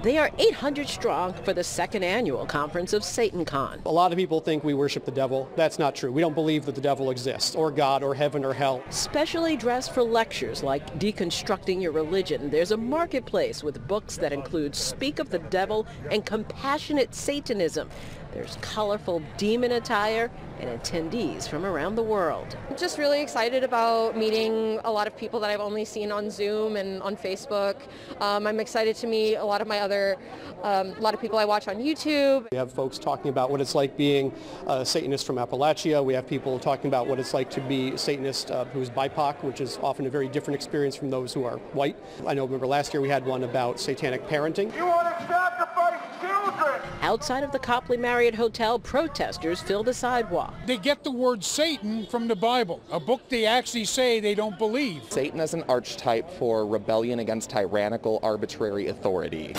They are 800 strong for the second annual conference of SatanCon. A lot of people think we worship the devil. That's not true. We don't believe that the devil exists, or God, or heaven, or hell. Specially dressed for lectures like Deconstructing Your Religion, there's a marketplace with books that include Speak of the Devil and Compassionate Satanism. There's colorful demon attire and attendees from around the world. I'm just really excited about meeting a lot of people that I've only seen on Zoom and on Facebook. I'm excited to meet a lot of people I watch on YouTube. We have folks talking about what it's like being a Satanist from Appalachia. We have people talking about what it's like to be a Satanist who's BIPOC, which is often a very different experience from those who are white. Remember last year we had one about satanic parenting. You want to sacrifice children! Outside of the Copley Marriott Hotel, protesters filled a sidewalk. They get the word Satan from the Bible, a book they actually say they don't believe. Satan is an archetype for rebellion against tyrannical, arbitrary authority.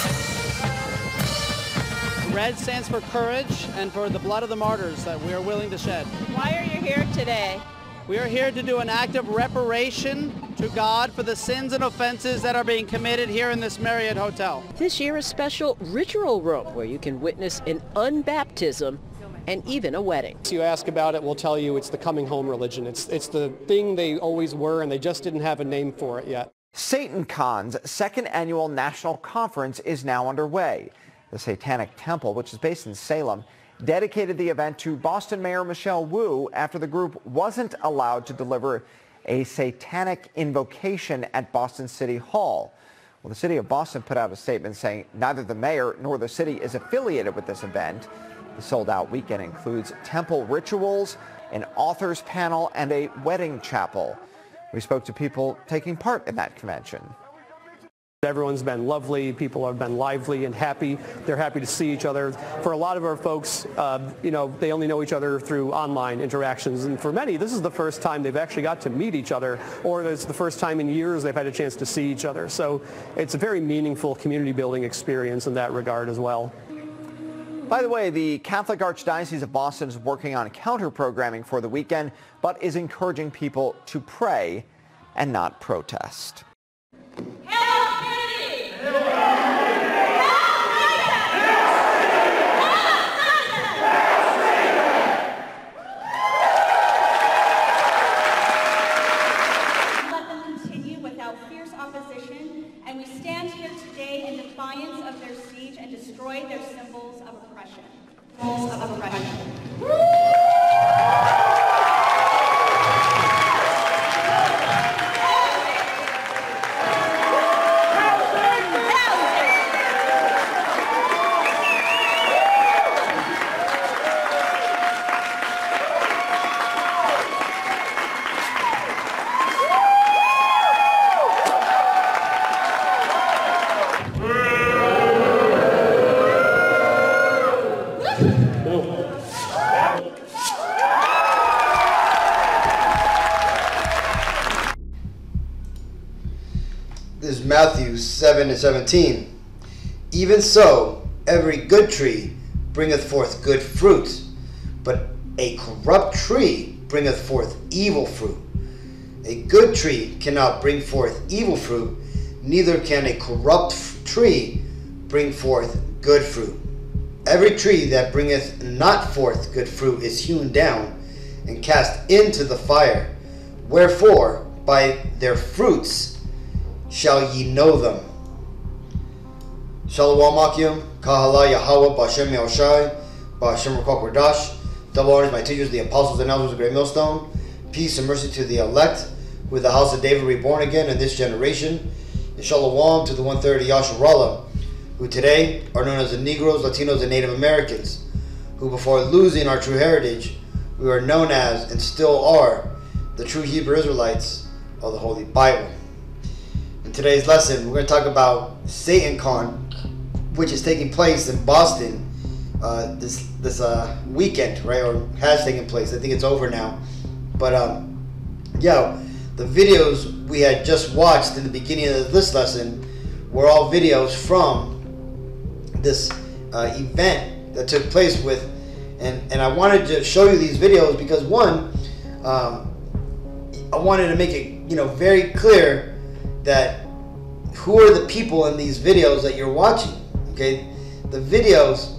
Red stands for courage and for the blood of the martyrs that we are willing to shed. Why are you here today? We are here to do an act of reparation to God for the sins and offenses that are being committed here in this Marriott Hotel. This year, a special ritual room where you can witness an unbaptism and even a wedding. If you ask about it, we'll tell you it's the coming home religion. It's the thing they always were, and they just didn't have a name for it yet. SatanCon's second annual national conference is now underway. The Satanic Temple, which is based in Salem, dedicated the event to Boston Mayor Michelle Wu after the group wasn't allowed to deliver a satanic invocation at Boston City Hall. Well, the city of Boston put out a statement saying neither the mayor nor the city is affiliated with this event. The sold-out weekend includes temple rituals, an authors panel, and a wedding chapel. We spoke to people taking part in that convention. Everyone's been lovely. People have been lively and happy. They're happy to see each other. For a lot of our folks, they only know each other through online interactions. And for many, this is the first time they've actually got to meet each other, or it's the first time in years they've had a chance to see each other. So it's a very meaningful community building experience in that regard as well. By the way, the Catholic Archdiocese of Boston is working on counter-programming for the weekend, but is encouraging people to pray and not protest. And we stand here today in defiance of their siege and destroy their symbols of oppression. Symbols of oppression. This is Matthew 7:17. Even so, every good tree bringeth forth good fruit, but a corrupt tree bringeth forth evil fruit. A good tree cannot bring forth evil fruit, neither can a corrupt tree bring forth good fruit. Every tree that bringeth not forth good fruit is hewn down and cast into the fire. Wherefore, by their fruits shall ye know them. Shalom Akim, Kahala Yahweh, Bashem Yahushai, Bashem Rakok Radash. Double honors my teachers, the apostles and elders of the Great Millstone. Peace and mercy to the elect, with the house of David reborn again in this generation. And shalom to the 1/3 of Yasharallah, who today are known as the Negroes, Latinos, and Native Americans, who before losing our true heritage, we were known as, and still are, the true Hebrew Israelites of the Holy Bible. In today's lesson, we're going to talk about SatanCon, which is taking place in Boston this weekend, right? Or has taken place. I think it's over now. But the videos we had just watched in the beginning of this lesson were all videos from this event that took place with, and I wanted to show you these videos because one, I wanted to make it very clear that who are the people in these videos that you're watching, Okay, the videos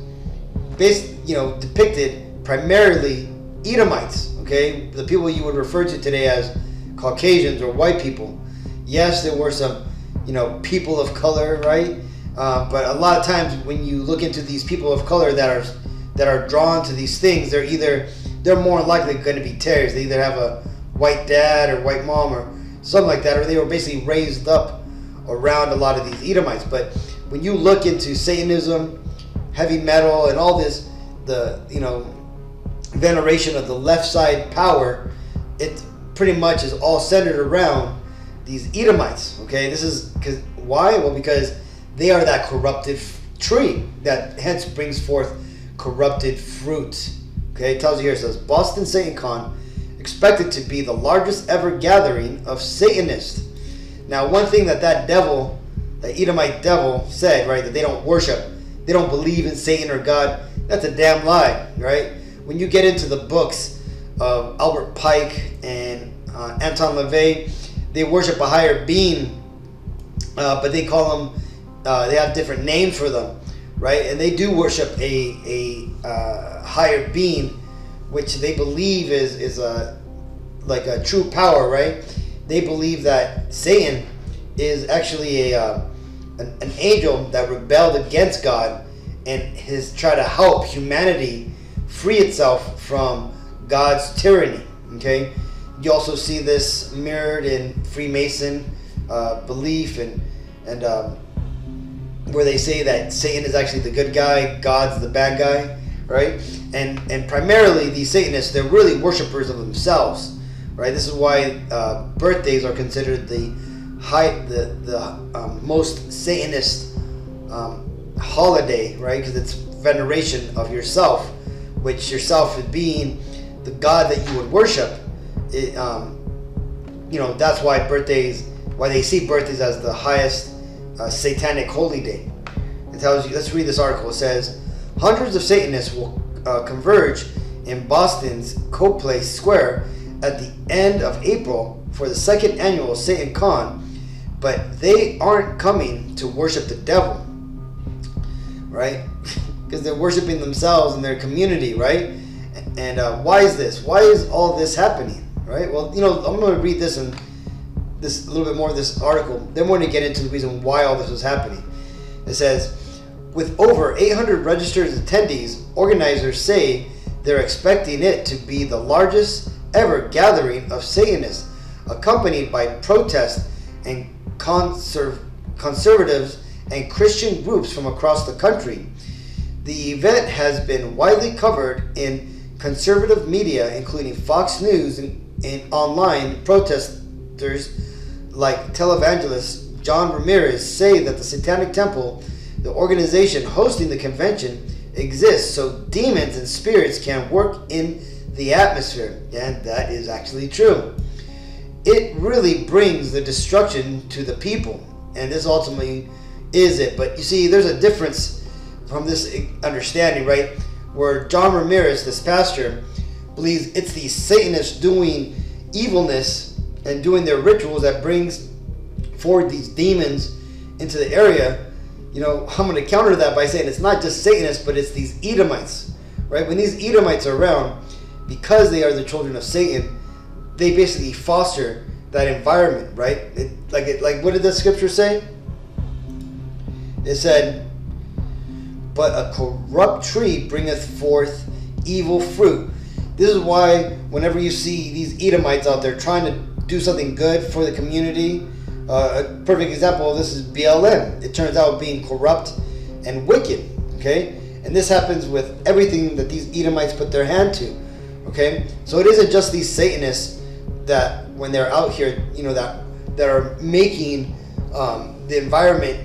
depicted primarily Edomites. Okay, the people you would refer to today as Caucasians or white people. Yes, there were some, people of color, right? But a lot of times when you look into these people of color that are drawn to these things, they're more likely going to be terrorists. They either have a white dad or white mom or something like that, or they were basically raised up around a lot of these Edomites. But when you look into Satanism, heavy metal, and all this, the veneration of the left side power, it pretty much is all centered around these Edomites. Okay, this is why? Well, because they are that corrupted tree that hence brings forth corrupted fruit. Okay, it tells you here, it says Boston SatanCon expected to be the largest ever gathering of Satanists. Now, one thing that devil, the Edomite devil, said, right, that they don't worship, they don't believe in Satan or God, that's a damn lie, right? When you get into the books of Albert Pike and Anton LaVey, they worship a higher being, but they call them, they have different names for them, right? And they do worship a higher being, which they believe is like a true power, right? They believe that Satan is actually an angel that rebelled against God and has tried to help humanity free itself from God's tyranny. Okay, you also see this mirrored in Freemason belief and where they say that Satan is actually the good guy, God's the bad guy, right? And primarily these Satanists, they're really worshipers of themselves, right? This is why birthdays are considered the most Satanist holiday, right? Because it's veneration of yourself, which yourself is being the God that you would worship. That's why they see birthdays as the highest satanic holy day. It tells you, let's read this article. It says, hundreds of Satanists will converge in Boston's Copley Square at the end of April for the second annual SatanCon, but they aren't coming to worship the devil, right? Because they're worshiping themselves and their community, right? And why is this? Why is all this happening, right? Well, I'm going to read this and a little bit more of this article. Then we're going to get into the reason why all this was happening. It says, with over 800 registered attendees, organizers say they're expecting it to be the largest ever gathering of Satanists, accompanied by protests and conservatives and Christian groups from across the country. The event has been widely covered in conservative media, including Fox News and online. Protesters like televangelist John Ramirez say that the Satanic Temple, the organization hosting the convention, exists so demons and spirits can work in the atmosphere. And that is actually true. It really brings the destruction to the people. And this ultimately is it. But you see, there's a difference from this understanding, right? Where John Ramirez, this pastor, believes it's the Satanists doing evilness and doing their rituals that brings forward these demons into the area. I'm going to counter that by saying it's not just Satanists, but it's these Edomites, right? When these Edomites are around, because they are the children of Satan, they basically foster that environment, right? Like what did the scripture say? It said, but a corrupt tree bringeth forth evil fruit. This is why whenever you see these Edomites out there trying to do something good for the community, a perfect example of this is BLM. It turns out being corrupt and wicked, okay? And this happens with everything that these Edomites put their hand to, okay? So it isn't just these Satanists that when they're out here, that are making the environment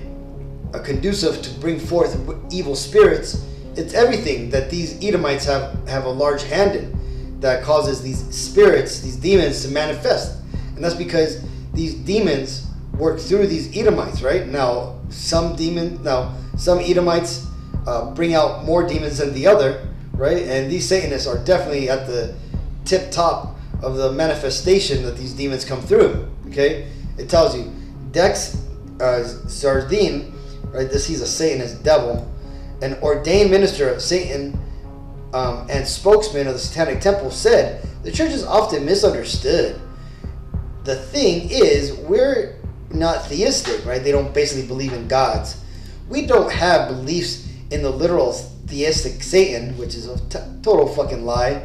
conducive to bring forth evil spirits. It's everything that these Edomites have a large hand in that causes these spirits, these demons to manifest. And that's because these demons work through these Edomites, right? Now, some Edomites bring out more demons than the other, right? And these Satanists are definitely at the tip top of the manifestation that these demons come through, okay? It tells you, Dex Sardine right? He's a Satanist devil, an ordained minister of Satan and spokesman of the Satanic Temple, said the church is often misunderstood. The thing is, we're not theistic, right? They don't basically believe in gods. We don't have beliefs in the literal theistic Satan, which is a total fucking lie.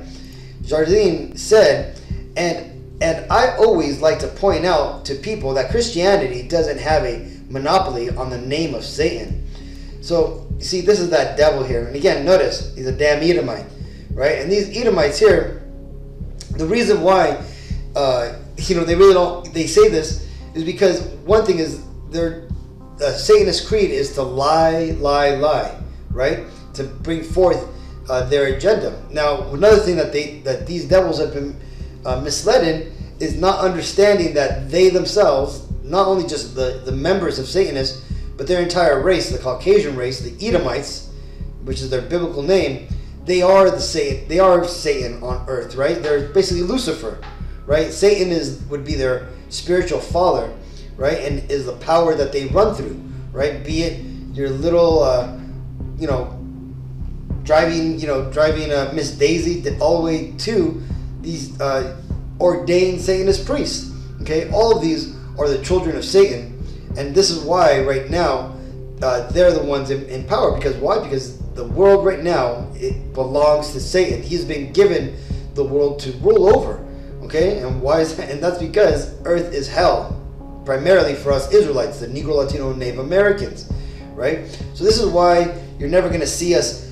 Jardine said, and I always like to point out to people that Christianity doesn't have a monopoly on the name of Satan. So, you see, this is that devil here. And again, notice, he's a damn Edomite, right? And these Edomites here, the reason why, they really don't, they say this is because one thing is their Satanist creed is to lie, right? To bring forth their agenda. Now, another thing that these devils have been misled in is not understanding that they themselves, not only just the members of Satanists, but their entire race, the Caucasian race, the Edomites, which is their biblical name, they are Satan on earth, right? They're basically Lucifer, right? Satan would be their spiritual father, right? And is the power that they run through, right? Be it your little, driving Miss Daisy all the way to these ordained Satanist priests. Okay, all of these are the children of Satan, and this is why right now they're the ones in power. Because why? Because the world right now, it belongs to Satan. He's been given the world to rule over. Okay, and why is that? And that's because Earth is hell, primarily for us Israelites, the Negro, Latino, and Native Americans, right? So this is why you're never going to see us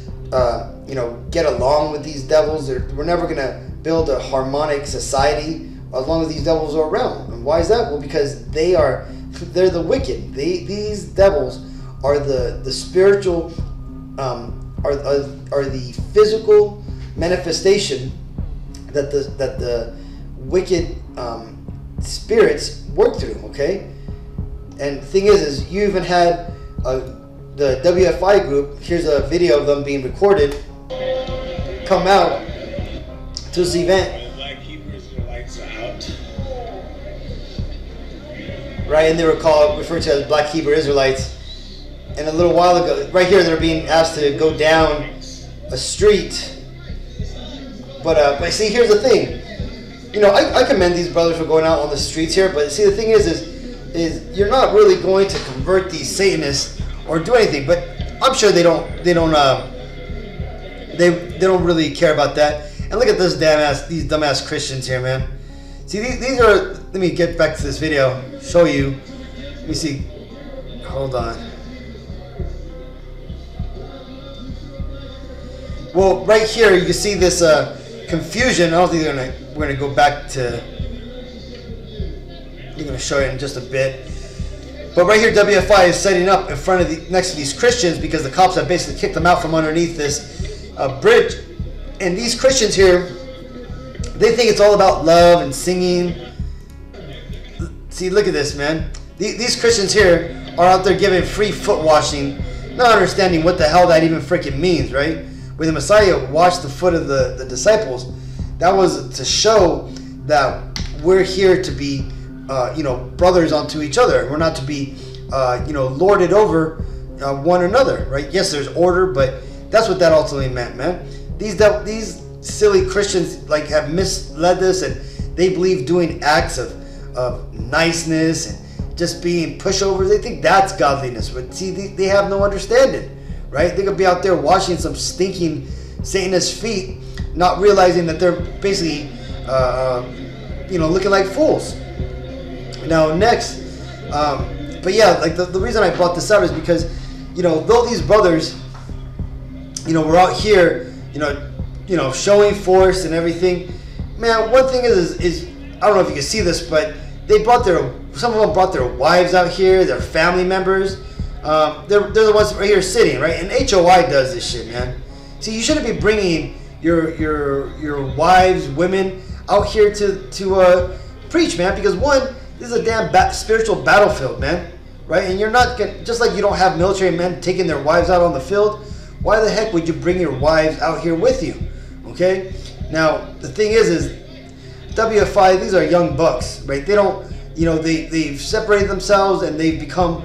get along with these devils. We're never going to build a harmonic society as long as these devils are around. And why is that? Well, because they're the wicked. These devils are the spiritual, are the physical manifestation that the wicked spirits work through. Okay, and the thing is you even had the WFI group. Here's a video of them being recorded. Come out to this event. Black Hebrew Israelites are out. Right, and they were referred to as Black Hebrew Israelites. And a little while ago, right here, they're being asked to go down a street. But see, here's the thing. I commend these brothers for going out on the streets here. But see, the thing is you're not really going to convert these Satanists or do anything. But I'm sure they don't really care about that. And look at these dumbass Christians here, man. See, these are. Let me get back to this video. Show you. Let me see. Hold on. Well, right here you can see this confusion. I don't think we're gonna go back to. I'm gonna show you in just a bit. But right here, WFI is setting up in front of next to these Christians because the cops have basically kicked them out from underneath this bridge. And these Christians here, they think it's all about love and singing. See, look at this, man. These Christians here are out there giving free foot washing, not understanding what the hell that even freaking means, right? When the Messiah washed the foot of the disciples, that was to show that we're here to be, brothers unto each other. We're not to be, lorded over one another, right? Yes, there's order, but that's what that ultimately meant, man. These silly Christians have misled this, and they believe doing acts of niceness and just being pushovers. They think that's godliness, but see, they have no understanding, right? They could be out there washing some stinking Satanist feet, not realizing that they're basically, looking like fools. Now, next, but yeah, the reason I brought this up is because, though these brothers, we're out here, showing force and everything. Man, one thing is I don't know if you can see this, but some of them brought their wives out here, their family members. They're the ones right here sitting, right? And HOI does this shit, man. See, you shouldn't be bringing your wives, women out here to preach, man, because one, this is a damn spiritual battlefield, man, right? And you're not just like you don't have military men taking their wives out on the field. Why the heck would you bring your wives out here with you? Okay? Now, the thing is WFI, these are young bucks, right? They don't, they've separated themselves and they've become,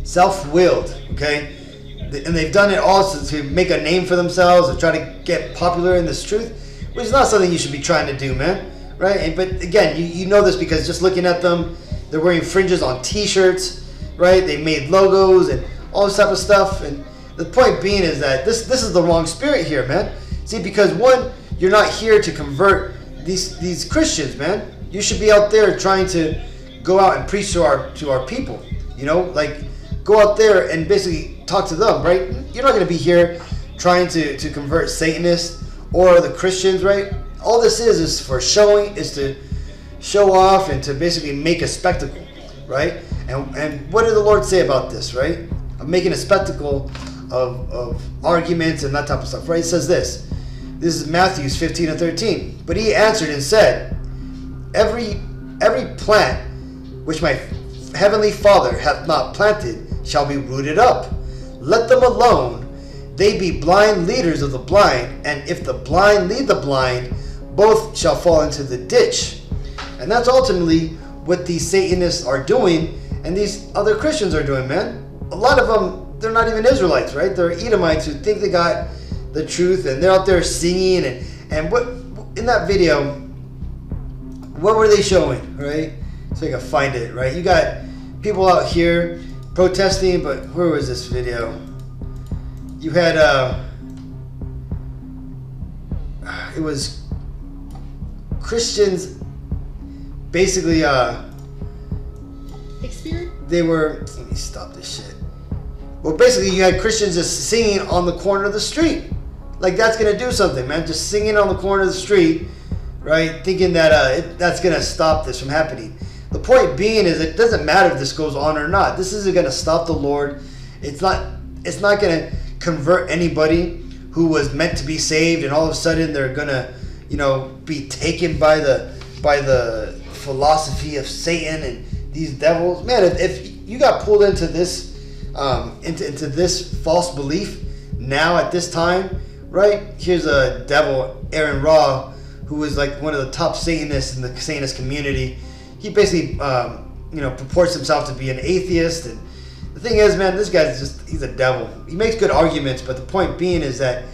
self-willed, okay? And they've done it also to make a name for themselves and try to get popular in this truth, which is not something you should be trying to do, man, right? But again, you know this because just looking at them, they're wearing fringes on t-shirts, right? They made logos and all this type of stuff. And the point being is that this is the wrong spirit here, man. See, because one, you're not here to convert these Christians, man. You should be out there trying to go out and preach to our people, you know, like go out there and basically talk to them, right? You're not going to be here trying to convert Satanists or the Christians, right? All this is for showing, is to show off and to basically make a spectacle, right? And what did the Lord say about this, right? Of making a spectacle of arguments and that type of stuff, right? It says this. This is Matthew 15:13. But he answered and said, Every plant which my heavenly Father hath not planted shall be rooted up. Let them alone. They be blind leaders of the blind, and if the blind lead the blind, both shall fall into the ditch. And that's ultimately what these Satanists are doing, and these other Christians are doing, man. A lot of them, they're not even Israelites, right? They're Edomites who think they got the truth, and they're out there singing. And what in that video, what were they showing, right? So I can find it, right? You got people out here protesting, but where was this video? You had it was Christians basically they were, let me stop this shit. Well, basically you had Christians just singing on the corner of the street. Like that's gonna do something, man. Just singing on the corner of the street, right? Thinking that that's gonna stop this from happening. The point being is it doesn't matter if this goes on or not. This isn't gonna stop the Lord. It's not gonna convert anybody who was meant to be saved, and all of a sudden they're gonna, you know, be taken by the philosophy of Satan and these devils. Man, if you got pulled into this into this false belief now at this time, right? Here's a devil, Aaron Ra, who was like one of the top Satanists in the Satanist community. He basically purports himself to be an atheist, and the thing is, man, this guy's he's a devil. He makes good arguments, but the point being is that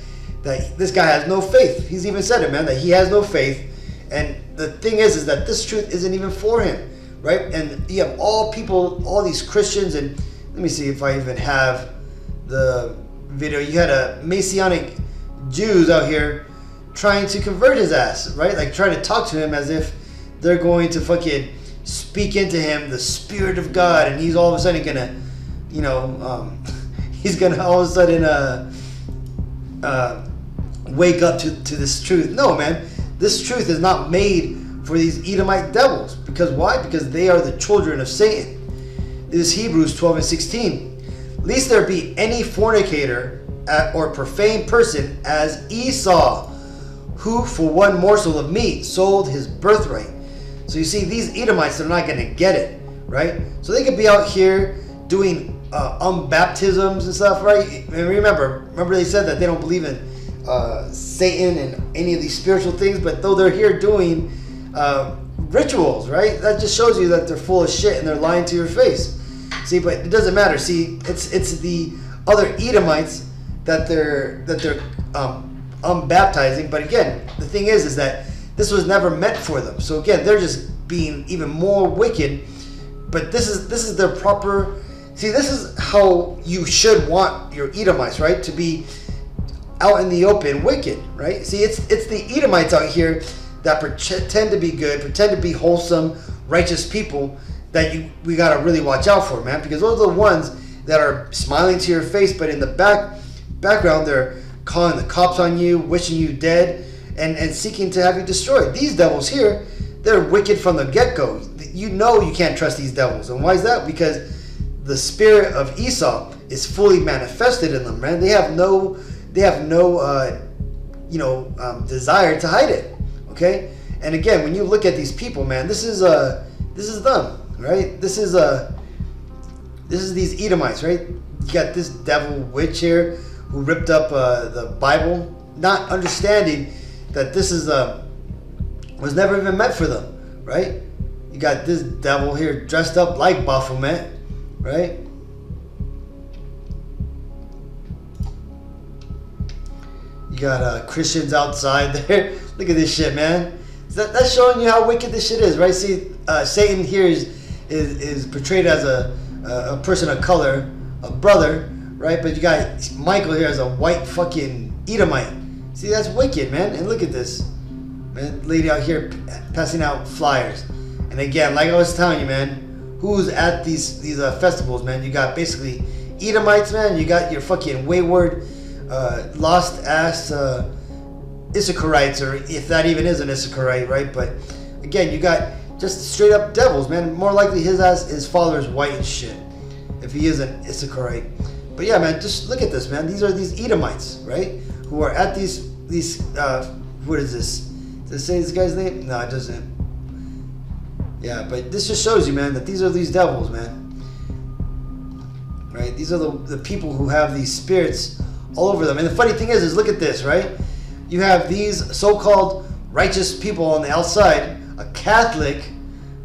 this guy has no faith. He's even said it, man, that he has no faith. And the thing is that this truth isn't even for him, right? And you have all these Christians, and let me see if I even have the video. You had a Messianic Jews out here trying to convert his ass, right? Like trying to talk to him as if they're going to fucking speak into him the Spirit of God, and he's all of a sudden gonna, he's gonna all of a sudden wake up to this truth. No, man, this truth is not made for these Edomite devils. Because why? Because they are the children of Satan. This is Hebrews 12:16. Lest there be any fornicator or profane person as Esau, who for one morsel of meat sold his birthright. So you see, these Edomites, they're not going to get it, right? So they could be out here doing baptisms and stuff, right? And remember they said that they don't believe in Satan and any of these spiritual things, but though they're here doing rituals, right? That just shows you that they're full of shit and they're lying to your face. See, but it doesn't matter. See, it's the other Edomites that they're unbaptizing. But again, the thing is that this was never meant for them. So again, they're just being even more wicked. But this is their proper. See, this is how you should want your Edomites, right? To be out in the open, wicked, right? See, it's the Edomites out here that pretend to be good, pretend to be wholesome, righteous people that we gotta really watch out for, man. Because those are the ones that are smiling to your face, but in the background they're calling the cops on you, wishing you dead, and seeking to have you destroyed. These devils here, they're wicked from the get-go. You know you can't trust these devils. And why is that? Because the spirit of Esau is fully manifested in them, man. They have no desire to hide it. Okay? And again, when you look at these people, man, this is them, right? This is these Edomites, right? You got this devil witch here who ripped up the Bible, not understanding that this is was never even meant for them, right? You got this devil here dressed up like Baphomet, right? got Christians outside there. Look at this shit, man. That's showing you how wicked this shit is, right? See, Satan here is portrayed as a person of color, a brother, right? But you got Michael here as a white fucking Edomite. See, that's wicked, man. And look at this, man. Lady out here passing out flyers. And again, like I was telling you, man, who's at these festivals, man? You got basically Edomites, man. You got your fucking wayward, lost ass Issacharites, or if that even is an Issacharite, right? But again, you got just straight up devils, man. More likely his father's white and shit, if he is an Issacharite. But yeah, man, just look at this, man. These are these Edomites, right? Who are at these what is this? Does it say this guy's name? No, it doesn't. Yeah, but this just shows you, man, that these are these devils, man. Right? These are the people who have these spirits all over them. And the funny thing is look at this, right? You have these so-called righteous people on the outside, a Catholic,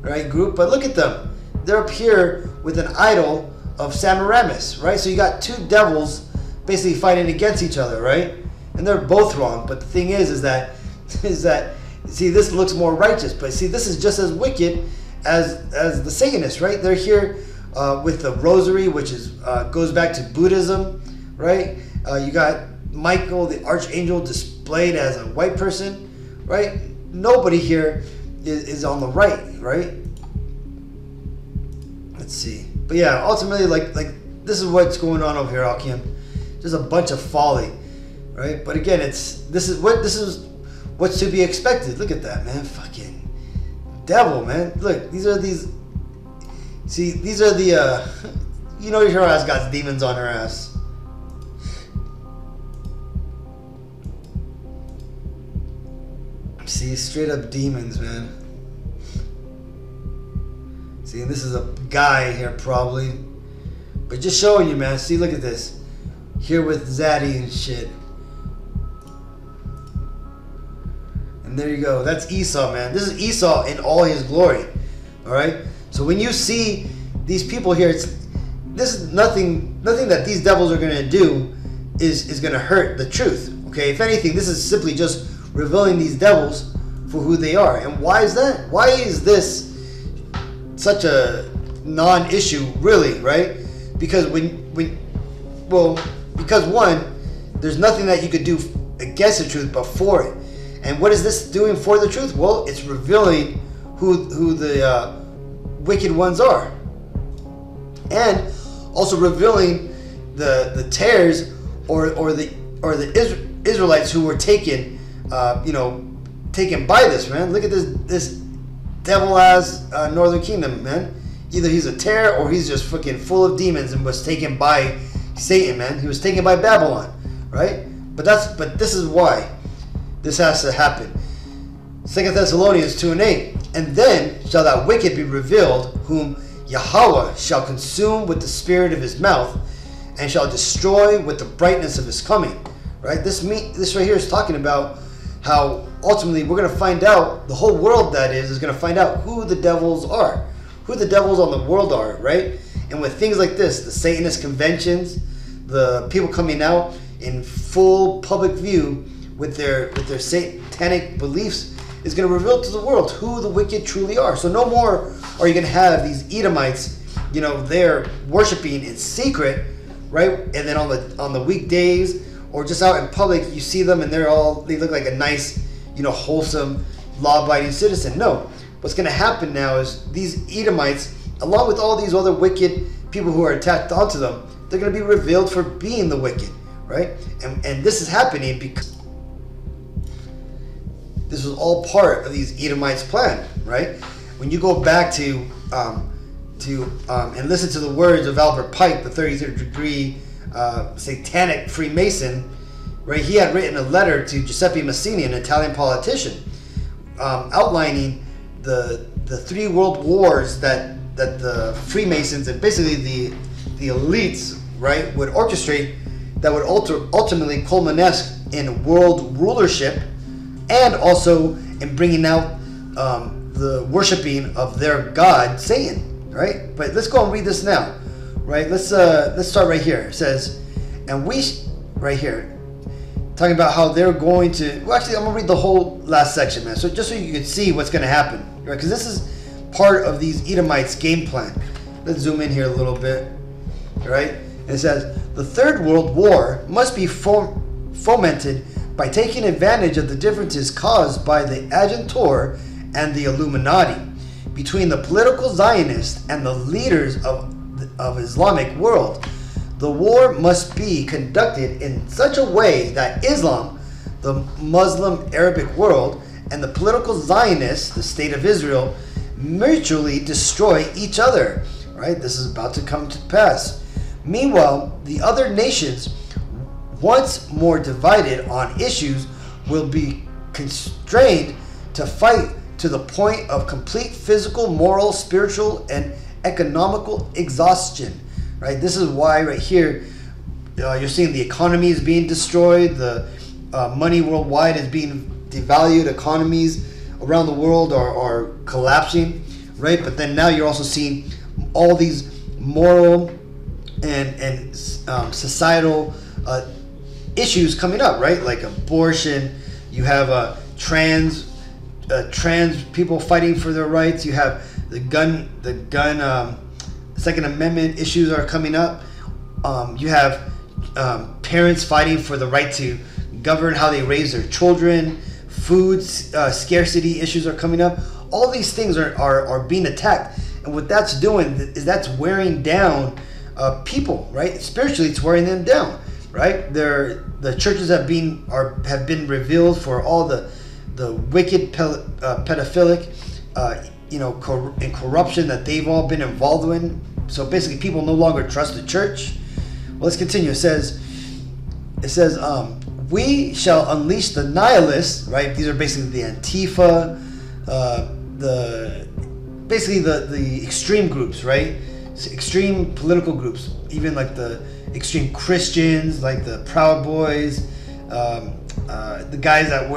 right, group, but look at them. They're up here with an idol of Semiramis, right? So you got two devils basically fighting against each other, right? And they're both wrong. But the thing is that see, this looks more righteous, but see, this is just as wicked as the Satanists, right? They're here with the rosary, which is goes back to Buddhism, right? You got Michael, the archangel, displayed as a white person, right? Nobody here is on the right? Let's see. But yeah, ultimately, like this is what's going on over here, Akim. Just a bunch of folly, right? But again, this is what's to be expected. Look at that, man. Fucking devil, man. Look, these are the you know your ass got demons on her ass. See, straight up demons, man. See, and this is a guy here probably. But just showing you, man. See, look at this. Here with Zaddy and shit. And there you go. That's Esau, man. This is Esau in all his glory. Alright? So when you see these people here, this is nothing that these devils are gonna do is gonna hurt the truth. Okay? If anything, this is simply just revealing these devils for who they are. And why is that? Why is this such a non-issue, really, right? Because because one, there's nothing that you could do against the truth but for it. And what is this doing for the truth? Well, it's revealing who the wicked ones are, and also revealing the tares or the Israelites who were taken by this, man. Look at this devil ass Northern Kingdom, man. Either he's a terror or he's just fucking full of demons and was taken by Satan, man. He was taken by Babylon, right? But this is why this has to happen. 2 Thessalonians 2:8. And then shall that wicked be revealed, whom Yahweh shall consume with the spirit of his mouth, and shall destroy with the brightness of his coming. Right? This right here is talking about how ultimately we're going to find out, the whole world that is going to find out who the devils are, who the devils on the world are, right? And with things like this, the Satanist conventions, the people coming out in full public view with their satanic beliefs, is going to reveal to the world who the wicked truly are. So no more are you going to have these Edomites, they're worshiping in secret, right? And then on the weekdays or just out in public, you see them and they look like a nice, wholesome, law-abiding citizen. No, what's going to happen now is these Edomites, along with all these other wicked people who are attached onto them, they're going to be revealed for being the wicked, right? And this is happening because this was all part of these Edomites' plan, right? When you go back to and listen to the words of Albert Pike, the 33rd degree satanic Freemason, right? He had written a letter to Giuseppe Mazzini, an Italian politician, outlining the three world wars that the Freemasons and basically the elites, right, would orchestrate, that would ultimately culminate in world rulership, and also in bringing out the worshiping of their god Satan, right? But let's go and read this now, right? Let's start right here. It says, and we, right here, talking about how they're going to, well, actually, I'm going to read the whole last section, man. So just so you can see what's going to happen, right? Because this is part of these Edomites' game plan. Let's zoom in here a little bit, right? And it says, the Third World War must be fomented by taking advantage of the differences caused by the Agentor and the Illuminati between the political Zionists and the leaders of Islamic world. The war must be conducted in such a way that Islam, the Muslim Arabic world, and the political Zionists, the state of Israel, mutually destroy each other. Right? This is about to come to pass. Meanwhile, the other nations, once more divided on issues, will be constrained to fight to the point of complete physical, moral, spiritual, and economical exhaustion. Right? This is why right here you're seeing the economy is being destroyed, the money worldwide is being devalued, economies around the world are collapsing, right? But then now you're also seeing all these moral and societal issues coming up, right? Like abortion, you have trans people fighting for their rights, you have the gun Second Amendment issues are coming up. You have parents fighting for the right to govern how they raise their children. Food scarcity issues are coming up. All these things are being attacked, and what that's doing is that's wearing down people, right? Spiritually, it's wearing them down, right? The churches have been revealed for all the wicked pedophilic and corruption that they've all been involved in. So basically, people no longer trust the church. Well, let's continue. It says, we shall unleash the nihilists, right? These are basically the Antifa, the extreme groups, right? Extreme political groups, even like the extreme Christians, like the Proud Boys, the guys that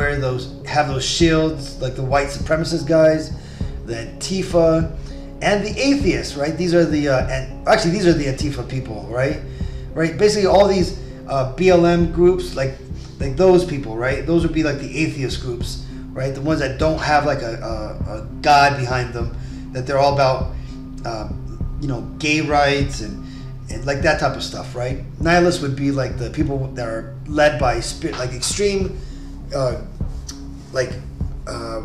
have those shields, like the white supremacist guys, the Antifa, and the atheists, right? These are the these are the Antifa people, right? Right. Basically, all these BLM groups, like those people, right? Those would be like the atheist groups, right? The ones that don't have like a God behind them, that they're all about, gay rights and like that type of stuff, right? Nihilists would be like the people that are led by spirit, like extreme,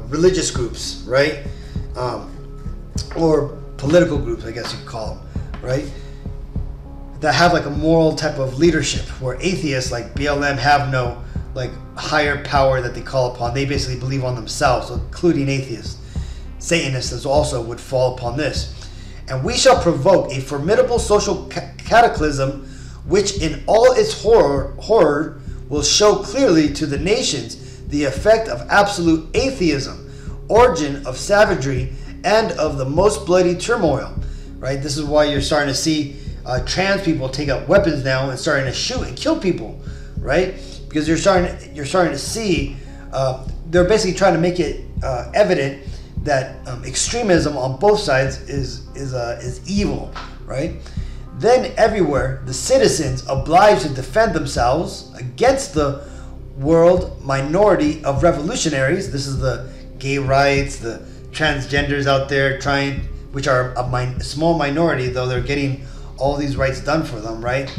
religious groups, right? Or political groups, I guess you could call them, right? That have like a moral type of leadership, where atheists like BLM have no like higher power that they call upon. They basically believe on themselves, including atheists. Satanists also would fall upon this. And we shall provoke a formidable social cataclysm, which in all its horror will show clearly to the nations the effect of absolute atheism, origin of savagery, and of the most bloody turmoil. Right? This is why you're starting to see trans people take up weapons now and starting to shoot and kill people, right? Because you're starting to see they're basically trying to make it evident that extremism on both sides is evil, right? Then everywhere the citizens obliged to defend themselves against the world minority of revolutionaries. This is the gay rights, the transgenders out there which are a small minority, though they're getting all these rights done for them, right?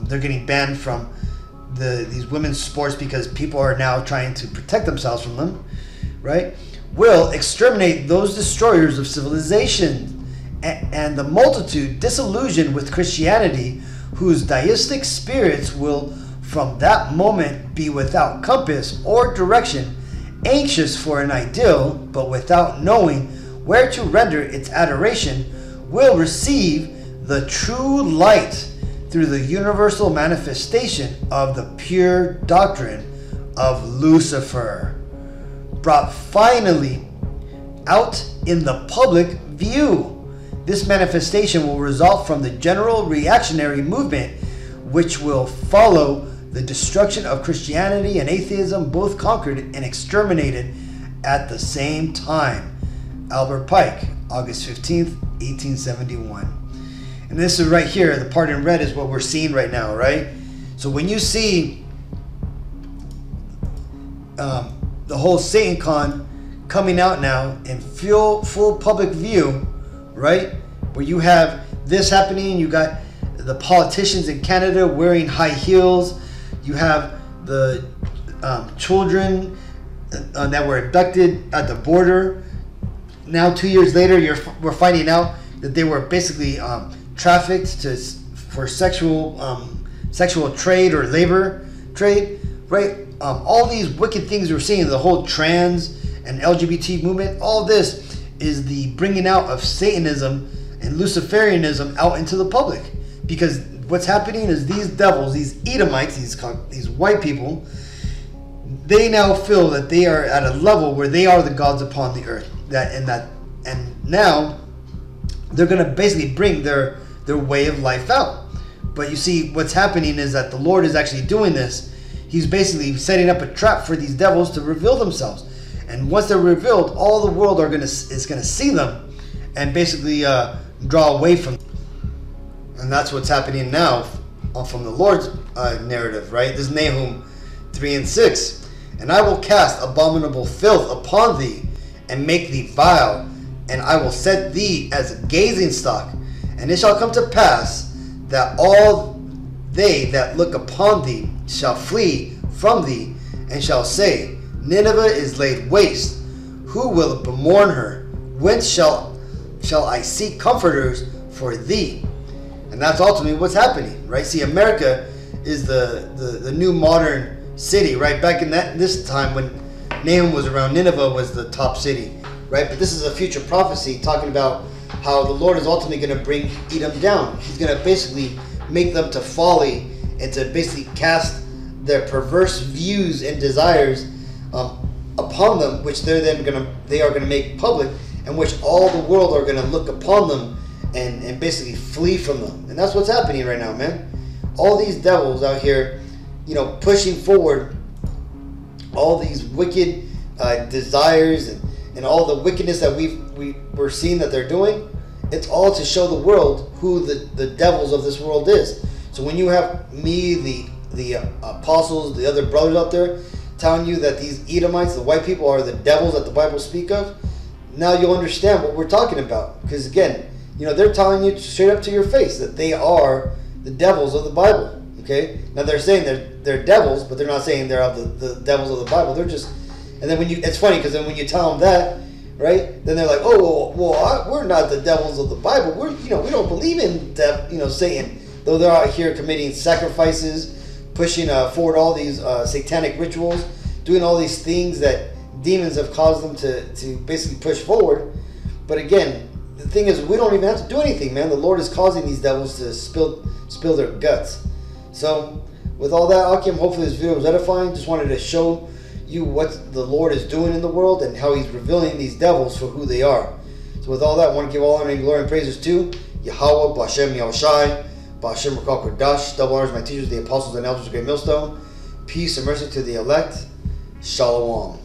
They're getting banned from these women's sports because people are now trying to protect themselves from them, right? Will exterminate those destroyers of civilization and the multitude disillusioned with Christianity, whose deistic spirits will from that moment be without compass or direction, anxious for an ideal, but without knowing where to render its adoration, will receive the true light through the universal manifestation of the pure doctrine of Lucifer, brought finally out in the public view. This manifestation will result from the general reactionary movement, which will follow the destruction of Christianity and atheism, both conquered and exterminated at the same time. Albert Pike, August 15th, 1871. And this is right here, the part in red is what we're seeing right now, right? So when you see the whole SatanCon coming out now in full public view, right? Where you have this happening, you got the politicians in Canada wearing high heels, you have the children that were abducted at the border. Now 2 years later, we're finding out that they were basically trafficked for sexual trade or labor trade, right? All these wicked things we're seeing, the whole trans and LGBT movement, all this is the bringing out of Satanism and Luciferianism out into the public. Because what's happening is these devils, these Edomites, these white people, they now feel that they are at a level where they are the gods upon the earth. And now they're going to basically bring their way of life out. But you see, what's happening is that the Lord is actually doing this. He's basically setting up a trap for these devils to reveal themselves. And once they're revealed, all the world is going to see them and basically draw away from them. And that's what's happening now from the Lord's narrative, right? This is Nahum 3 and 6. And I will cast abominable filth upon thee, and make thee vile, and I will set thee as a gazing stock. And it shall come to pass that all they that look upon thee shall flee from thee, and shall say, Nineveh is laid waste. Who will bemourn her? Whence shall I seek comforters for thee? And that's ultimately what's happening, right? See, America is the new modern city, right? Back in this time when Nahum was around, Nineveh was the top city, right? But this is a future prophecy talking about how the Lord is ultimately going to bring Edom down. He's going to basically make them to folly and to basically cast their perverse views and desires upon them, which they are going to make public, and which all the world are going to look upon them and basically flee from them. And that's what's happening right now, man. All these devils out here, pushing forward all these wicked desires and all the wickedness that we're seeing that they're doing. It's all to show the world who the devils of this world is. So when you have me, the apostles, the other brothers out there telling you that these Edomites, the white people, are the devils that the Bible speak of, now you'll understand what we're talking about. Because again, they're telling you straight up to your face that they are the devils of the Bible. Okay? Now they're saying they're devils, but they're not saying they're of the devils of the Bible. They're just, and then it's funny because then when you tell them that, right? Then they're like, oh, well, we're not the devils of the Bible. We don't believe in Satan, though they're out here committing sacrifices, pushing forward all these satanic rituals, doing all these things that demons have caused them to basically push forward. But again, the thing is, we don't even have to do anything, man. The Lord is causing these devils to spill their guts. So, with all that, Akim, hopefully this video was edifying. Just wanted to show you what the Lord is doing in the world and how He's revealing these devils for who they are. So, with all that, I want to give all honor and glory and praises to Yahweh, B'Hashem Yahushai, B'Hashem Rakal Kodash. Double honors my teachers, the apostles and elders of Great Millstone. Peace and mercy to the elect. Shalom.